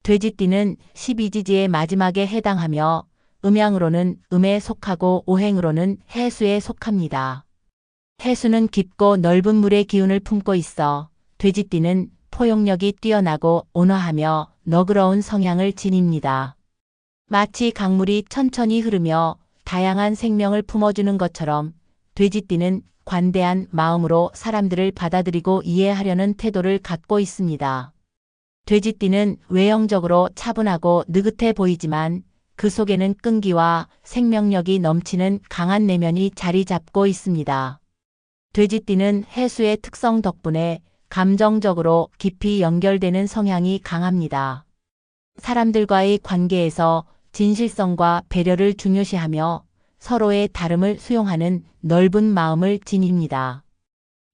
돼지띠는 12지지의 마지막에 해당하며 음양으로는 음에 속하고 오행으로는 해수에 속합니다. 해수는 깊고 넓은 물의 기운을 품고 있어 돼지띠는 포용력이 뛰어나고 온화하며 너그러운 성향을 지닙니다. 마치 강물이 천천히 흐르며 다양한 생명을 품어주는 것처럼 돼지띠는 관대한 마음으로 사람들을 받아들이고 이해하려는 태도를 갖고 있습니다. 돼지띠는 외형적으로 차분하고 느긋해 보이지만 그 속에는 끈기와 생명력이 넘치는 강한 내면이 자리 잡고 있습니다. 돼지띠는 해수의 특성 덕분에 감정적으로 깊이 연결되는 성향이 강합니다. 사람들과의 관계에서 진실성과 배려를 중요시하며 서로의 다름을 수용하는 넓은 마음을 지닙니다.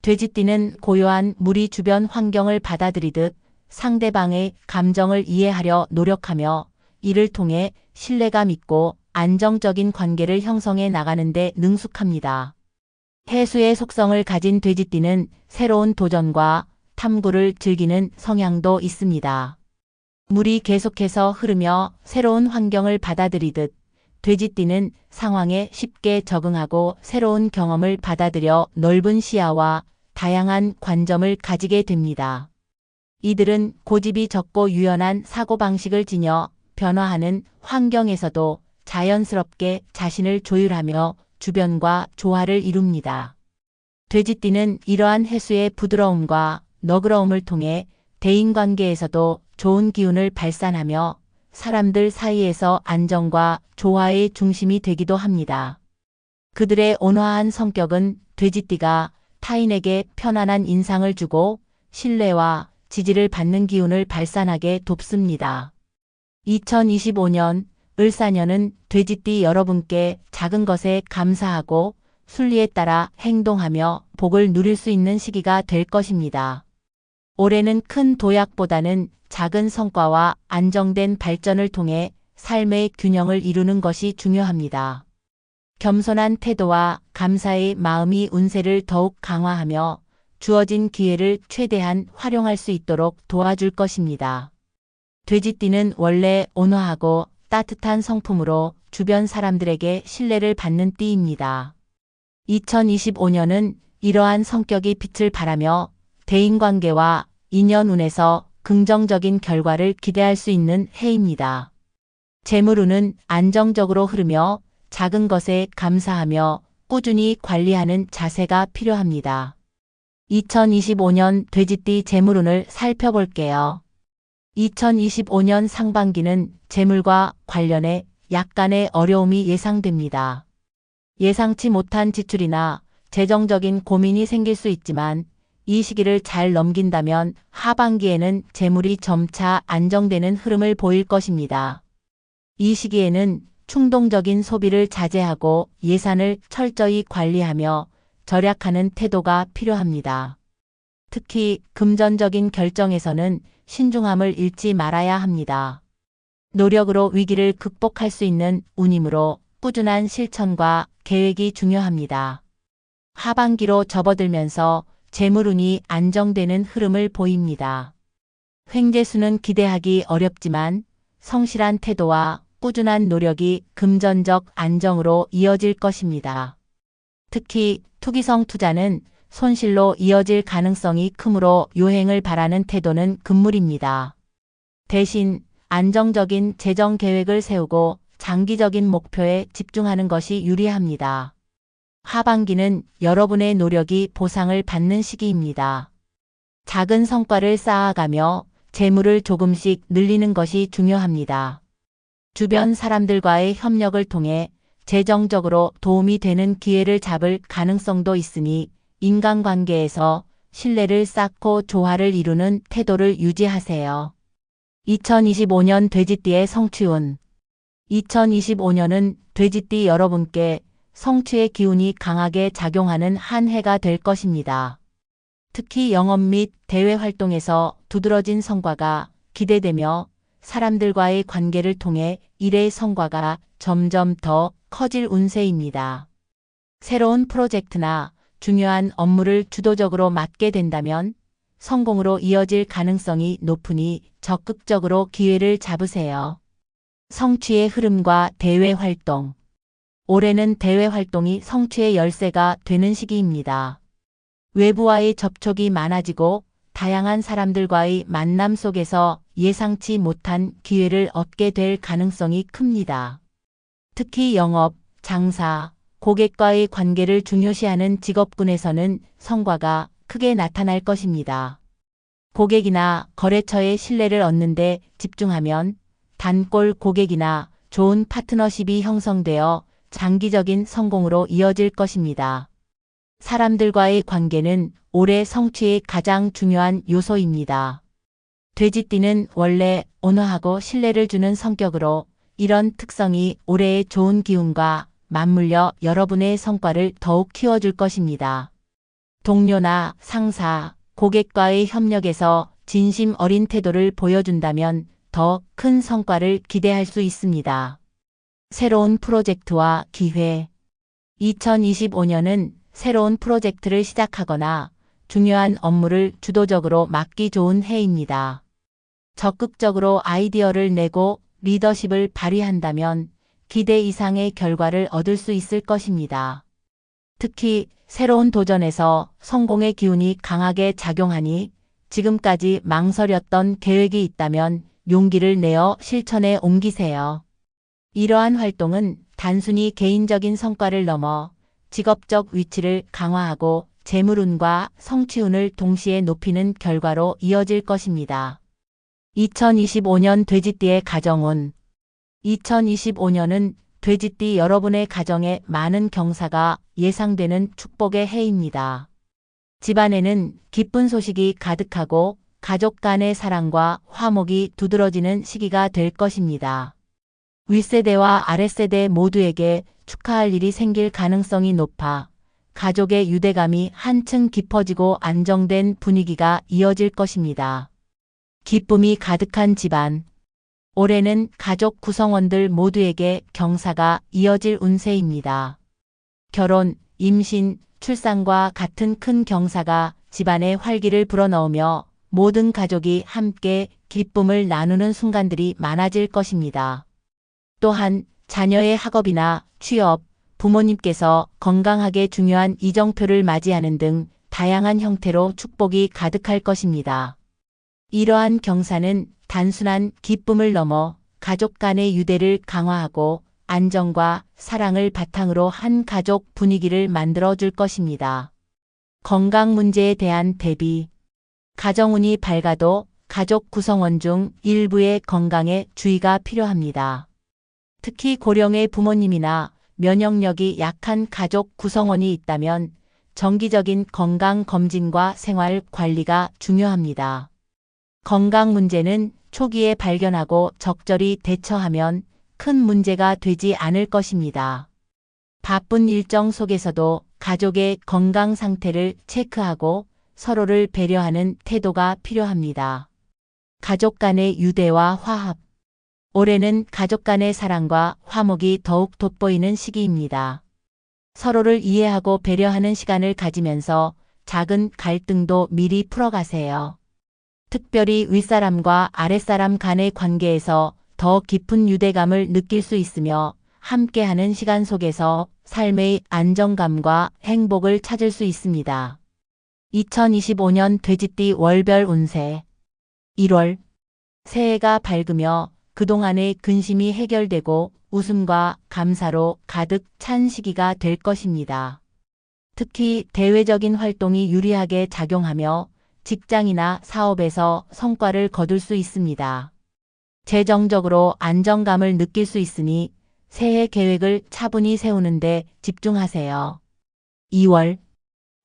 돼지띠는 고요한 무리 주변 환경을 받아들이듯 상대방의 감정을 이해하려 노력하며 이를 통해 신뢰감 있고 안정적인 관계를 형성해 나가는 데 능숙합니다. 해수의 속성을 가진 돼지띠는 새로운 도전과 탐구를 즐기는 성향도 있습니다. 물이 계속해서 흐르며 새로운 환경을 받아들이듯 돼지띠는 상황에 쉽게 적응하고 새로운 경험을 받아들여 넓은 시야와 다양한 관점을 가지게 됩니다. 이들은 고집이 적고 유연한 사고방식을 지녀 변화하는 환경에서도 자연스럽게 자신을 조율하며 주변과 조화를 이룹니다. 돼지띠는 이러한 해수의 부드러움과 너그러움을 통해 대인관계에서도 좋은 기운을 발산하며 사람들 사이에서 안정과 조화의 중심이 되기도 합니다. 그들의 온화한 성격은 돼지띠가 타인에게 편안한 인상을 주고 신뢰와 지지를 받는 기운을 발산하게 돕습니다. 2025년 을사년은 돼지띠 여러분께 작은 것에 감사하고 순리에 따라 행동하며 복을 누릴 수 있는 시기가 될 것입니다. 올해는 큰 도약보다는 작은 성과와 안정된 발전을 통해 삶의 균형을 이루는 것이 중요합니다. 겸손한 태도와 감사의 마음이 운세를 더욱 강화하며 주어진 기회를 최대한 활용할 수 있도록 도와줄 것입니다. 돼지띠는 원래 온화하고 따뜻한 성품으로 주변 사람들에게 신뢰를 받는 띠입니다. 2025년은 이러한 성격이 빛을 발하며 대인관계와 인연운에서 긍정적인 결과를 기대할 수 있는 해입니다. 재물운은 안정적으로 흐르며 작은 것에 감사하며 꾸준히 관리하는 자세가 필요합니다. 2025년 돼지띠 재물운을 살펴볼게요. 2025년 상반기는 재물과 관련해 약간의 어려움이 예상됩니다. 예상치 못한 지출이나 재정적인 고민이 생길 수 있지만 이 시기를 잘 넘긴다면 하반기에는 재물이 점차 안정되는 흐름을 보일 것입니다. 이 시기에는 충동적인 소비를 자제하고 예산을 철저히 관리하며 절약하는 태도가 필요합니다. 특히 금전적인 결정에서는 신중함을 잃지 말아야 합니다. 노력으로 위기를 극복할 수 있는 운이므로 꾸준한 실천과 계획이 중요합니다. 하반기로 접어들면서 재물운이 안정되는 흐름을 보입니다. 횡재수는 기대하기 어렵지만 성실한 태도와 꾸준한 노력이 금전적 안정으로 이어질 것입니다. 특히 투기성 투자는 손실로 이어질 가능성이 크므로 요행을 바라는 태도는 금물입니다. 대신 안정적인 재정 계획을 세우고 장기적인 목표에 집중하는 것이 유리합니다. 하반기는 여러분의 노력이 보상을 받는 시기입니다. 작은 성과를 쌓아가며 재물을 조금씩 늘리는 것이 중요합니다. 주변 사람들과의 협력을 통해 재정적으로 도움이 되는 기회를 잡을 가능성도 있으니 인간관계에서 신뢰를 쌓고 조화를 이루는 태도를 유지하세요. 2025년 돼지띠의 성취운. 2025년은 돼지띠 여러분께 성취의 기운이 강하게 작용하는 한 해가 될 것입니다. 특히 영업 및 대외 활동에서 두드러진 성과가 기대되며 사람들과의 관계를 통해 일의 성과가 점점 더 커질 운세입니다. 새로운 프로젝트나 중요한 업무를 주도적으로 맡게 된다면 성공으로 이어질 가능성이 높으니 적극적으로 기회를 잡으세요. 성취의 흐름과 대외 활동. 올해는 대외 활동이 성취의 열쇠가 되는 시기입니다. 외부와의 접촉이 많아지고 다양한 사람들과의 만남 속에서 예상치 못한 기회를 얻게 될 가능성이 큽니다. 특히 영업, 장사, 고객과의 관계를 중요시하는 직업군에서는 성과가 크게 나타날 것입니다. 고객이나 거래처의 신뢰를 얻는 데 집중하면 단골 고객이나 좋은 파트너십이 형성되어 장기적인 성공으로 이어질 것입니다. 사람들과의 관계는 올해 성취의 가장 중요한 요소입니다. 돼지띠는 원래 온화하고 신뢰를 주는 성격으로 이런 특성이 올해의 좋은 기운과 맞물려 여러분의 성과를 더욱 키워줄 것입니다. 동료나 상사, 고객과의 협력에서 진심 어린 태도를 보여준다면 더 큰 성과를 기대할 수 있습니다. 새로운 프로젝트와 기회. 2025년은 새로운 프로젝트를 시작하거나 중요한 업무를 주도적으로 맡기 좋은 해입니다. 적극적으로 아이디어를 내고 리더십을 발휘한다면 기대 이상의 결과를 얻을 수 있을 것입니다. 특히 새로운 도전에서 성공의 기운이 강하게 작용하니 지금까지 망설였던 계획이 있다면 용기를 내어 실천에 옮기세요. 이러한 활동은 단순히 개인적인 성과를 넘어 직업적 위치를 강화하고 재물운과 성취운을 동시에 높이는 결과로 이어질 것입니다. 2025년 돼지띠의 가정운. 2025년은 돼지띠 여러분의 가정에 많은 경사가 예상되는 축복의 해입니다. 집안에는 기쁜 소식이 가득하고 가족 간의 사랑과 화목이 두드러지는 시기가 될 것입니다. 윗세대와 아랫세대 모두에게 축하할 일이 생길 가능성이 높아 가족의 유대감이 한층 깊어지고 안정된 분위기가 이어질 것입니다. 기쁨이 가득한 집안. 올해는 가족 구성원들 모두에게 경사가 이어질 운세입니다. 결혼, 임신, 출산과 같은 큰 경사가 집안에 활기를 불어넣으며 모든 가족이 함께 기쁨을 나누는 순간들이 많아질 것입니다. 또한 자녀의 학업이나 취업, 부모님께서 건강하게 중요한 이정표를 맞이하는 등 다양한 형태로 축복이 가득할 것입니다. 이러한 경사는 단순한 기쁨을 넘어 가족 간의 유대를 강화하고 안정과 사랑을 바탕으로 한 가족 분위기를 만들어 줄 것입니다. 건강 문제에 대한 대비. 가정운이 밝아도 가족 구성원 중 일부의 건강에 주의가 필요합니다. 특히 고령의 부모님이나 면역력이 약한 가족 구성원이 있다면 정기적인 건강 검진과 생활 관리가 중요합니다. 건강 문제는 초기에 발견하고 적절히 대처하면 큰 문제가 되지 않을 것입니다. 바쁜 일정 속에서도 가족의 건강 상태를 체크하고 서로를 배려하는 태도가 필요합니다. 가족 간의 유대와 화합. 올해는 가족 간의 사랑과 화목이 더욱 돋보이는 시기입니다. 서로를 이해하고 배려하는 시간을 가지면서 작은 갈등도 미리 풀어가세요. 특별히 윗사람과 아랫사람 간의 관계에서 더 깊은 유대감을 느낄 수 있으며 함께하는 시간 속에서 삶의 안정감과 행복을 찾을 수 있습니다. 2025년 돼지띠 월별 운세. 1월. 새해가 밝으며 그동안의 근심이 해결되고 웃음과 감사로 가득 찬 시기가 될 것입니다. 특히 대외적인 활동이 유리하게 작용하며 직장이나 사업에서 성과를 거둘 수 있습니다. 재정적으로 안정감을 느낄 수 있으니 새해 계획을 차분히 세우는 데 집중하세요. 2월.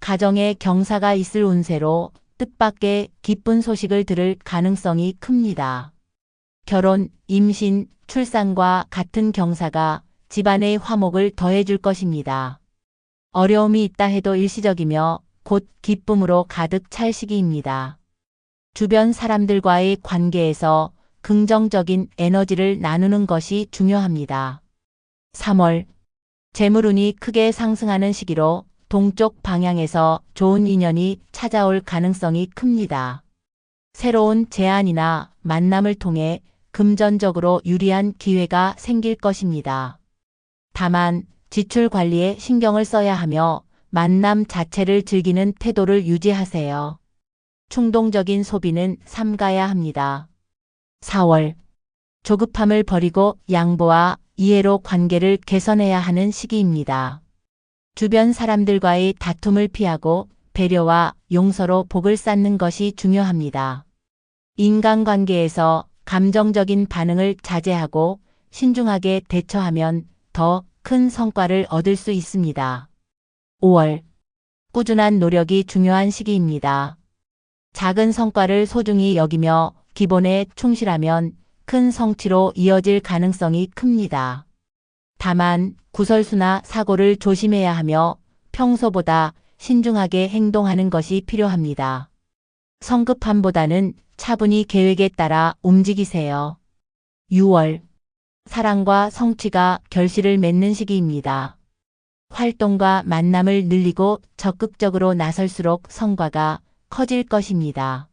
가정에 경사가 있을 운세로 뜻밖의 기쁜 소식을 들을 가능성이 큽니다. 결혼, 임신, 출산과 같은 경사가 집안의 화목을 더해줄 것입니다. 어려움이 있다 해도 일시적이며 곧 기쁨으로 가득 찰 시기입니다. 주변 사람들과의 관계에서 긍정적인 에너지를 나누는 것이 중요합니다. 3월. 재물운이 크게 상승하는 시기로 동쪽 방향에서 좋은 인연이 찾아올 가능성이 큽니다. 새로운 제안이나 만남을 통해 금전적으로 유리한 기회가 생길 것입니다. 다만 지출 관리에 신경을 써야 하며 만남 자체를 즐기는 태도를 유지하세요. 충동적인 소비는 삼가야 합니다. 4월. 조급함을 버리고 양보와 이해로 관계를 개선해야 하는 시기입니다. 주변 사람들과의 다툼을 피하고 배려와 용서로 복을 쌓는 것이 중요합니다. 인간관계에서 감정적인 반응을 자제하고 신중하게 대처하면 더 큰 성과를 얻을 수 있습니다. 5월. 꾸준한 노력이 중요한 시기입니다. 작은 성과를 소중히 여기며 기본에 충실하면 큰 성취로 이어질 가능성이 큽니다. 다만 구설수나 사고를 조심해야 하며 평소보다 신중하게 행동하는 것이 필요합니다. 성급함보다는 차분히 계획에 따라 움직이세요. 6월. 사랑과 성취가 결실을 맺는 시기입니다. 활동과 만남을 늘리고 적극적으로 나설수록 성과가 커질 것입니다.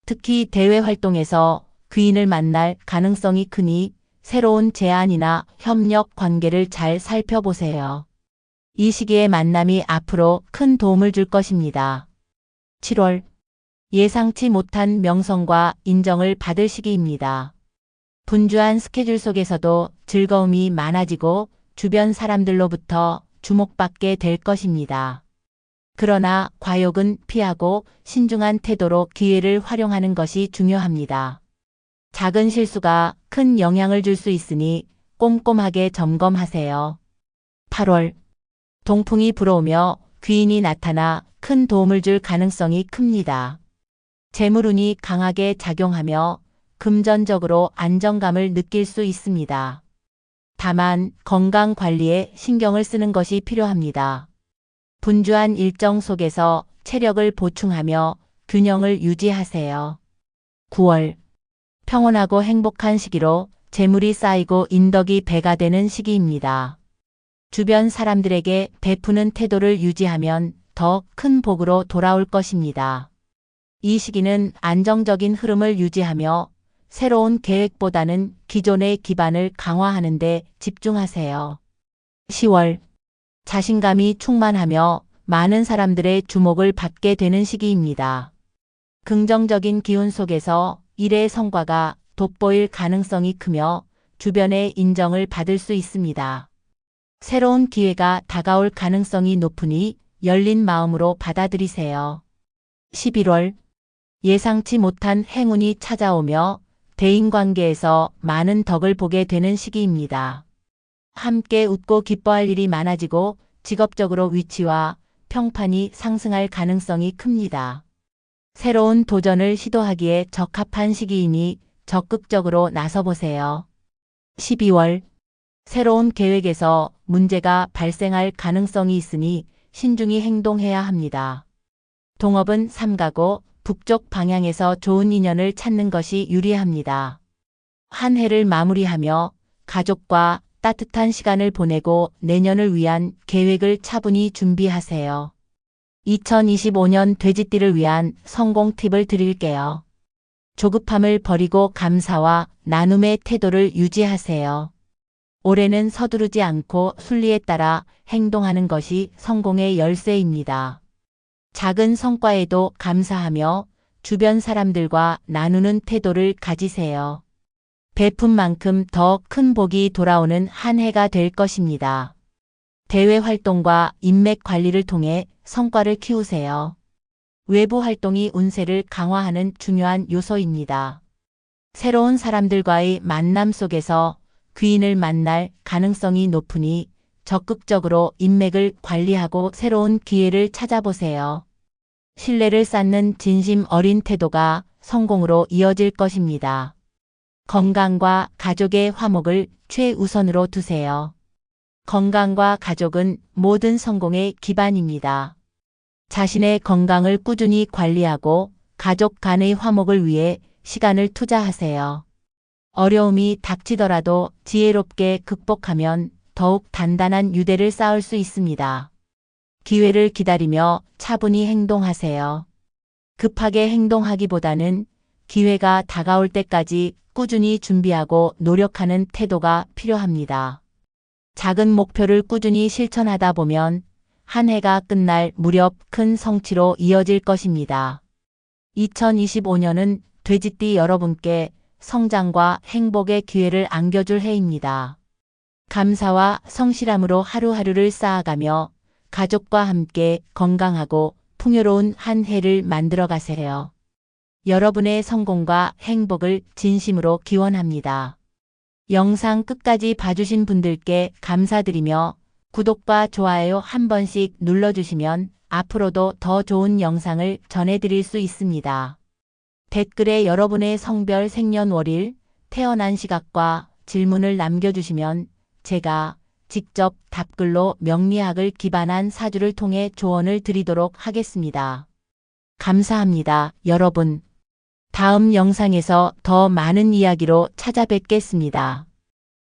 특히 대외 활동에서 귀인을 만날 가능성이 크니 새로운 제안이나 협력 관계를 잘 살펴보세요. 이 시기의 만남이 앞으로 큰 도움을 줄 것입니다. 7월. 예상치 못한 명성과 인정을 받을 시기입니다. 분주한 스케줄 속에서도 즐거움이 많아지고 주변 사람들로부터 주목받게 될 것입니다. 그러나 과욕은 피하고 신중한 태도로 기회를 활용하는 것이 중요합니다. 작은 실수가 큰 영향을 줄 수 있으니 꼼꼼하게 점검하세요. 8월. 동풍이 불어오며 귀인이 나타나 큰 도움을 줄 가능성이 큽니다. 재물운이 강하게 작용하며 금전적으로 안정감을 느낄 수 있습니다. 다만 건강 관리에 신경을 쓰는 것이 필요합니다. 분주한 일정 속에서 체력을 보충하며 균형을 유지하세요. 9월. 평온하고 행복한 시기로 재물이 쌓이고 인덕이 배가 되는 시기입니다. 주변 사람들에게 베푸는 태도를 유지하면 더 큰 복으로 돌아올 것입니다. 이 시기는 안정적인 흐름을 유지하며 새로운 계획보다는 기존의 기반을 강화하는 데 집중하세요. 10월. 자신감이 충만하며 많은 사람들의 주목을 받게 되는 시기입니다. 긍정적인 기운 속에서 일의 성과가 돋보일 가능성이 크며 주변의 인정을 받을 수 있습니다. 새로운 기회가 다가올 가능성이 높으니 열린 마음으로 받아들이세요. 11월. 예상치 못한 행운이 찾아오며 대인관계에서 많은 덕을 보게 되는 시기입니다. 함께 웃고 기뻐할 일이 많아지고 직업적으로 위치와 평판이 상승할 가능성이 큽니다. 새로운 도전을 시도하기에 적합한 시기이니 적극적으로 나서보세요. 12월. 새로운 계획에서 문제가 발생할 가능성이 있으니 신중히 행동해야 합니다. 동업은 삼가고 북쪽 방향에서 좋은 인연을 찾는 것이 유리합니다. 한 해를 마무리하며 가족과 따뜻한 시간을 보내고 내년을 위한 계획을 차분히 준비하세요. 2025년 돼지띠를 위한 성공 팁을 드릴게요. 조급함을 버리고 감사와 나눔의 태도를 유지하세요. 올해는 서두르지 않고 순리에 따라 행동하는 것이 성공의 열쇠입니다. 작은 성과에도 감사하며 주변 사람들과 나누는 태도를 가지세요. 베푼 만큼 더 큰 복이 돌아오는 한 해가 될 것입니다. 대외 활동과 인맥 관리를 통해 성과를 키우세요. 외부 활동이 운세를 강화하는 중요한 요소입니다. 새로운 사람들과의 만남 속에서 귀인을 만날 가능성이 높으니 적극적으로 인맥을 관리하고 새로운 기회를 찾아보세요. 신뢰를 쌓는 진심 어린 태도가 성공으로 이어질 것입니다. 건강과 가족의 화목을 최우선으로 두세요. 건강과 가족은 모든 성공의 기반입니다. 자신의 건강을 꾸준히 관리하고 가족 간의 화목을 위해 시간을 투자하세요. 어려움이 닥치더라도 지혜롭게 극복하면 더욱 단단한 유대를 쌓을 수 있습니다. 기회를 기다리며 차분히 행동하세요. 급하게 행동하기보다는 기회가 다가올 때까지 꾸준히 준비하고 노력하는 태도가 필요합니다. 작은 목표를 꾸준히 실천하다 보면 한 해가 끝날 무렵 큰 성취로 이어질 것입니다. 2025년은 돼지띠 여러분께 성장과 행복의 기회를 안겨줄 해입니다. 감사와 성실함으로 하루하루를 쌓아가며 가족과 함께 건강하고 풍요로운 한 해를 만들어 가세요. 여러분의 성공과 행복을 진심으로 기원합니다. 영상 끝까지 봐주신 분들께 감사드리며 구독과 좋아요 한 번씩 눌러주시면 앞으로도 더 좋은 영상을 전해드릴 수 있습니다. 댓글에 여러분의 성별, 생년월일, 태어난 시각과 질문을 남겨주시면 제가 직접 답글로 명리학을 기반한 사주를 통해 조언을 드리도록 하겠습니다. 감사합니다, 여러분. 다음 영상에서 더 많은 이야기로 찾아뵙겠습니다.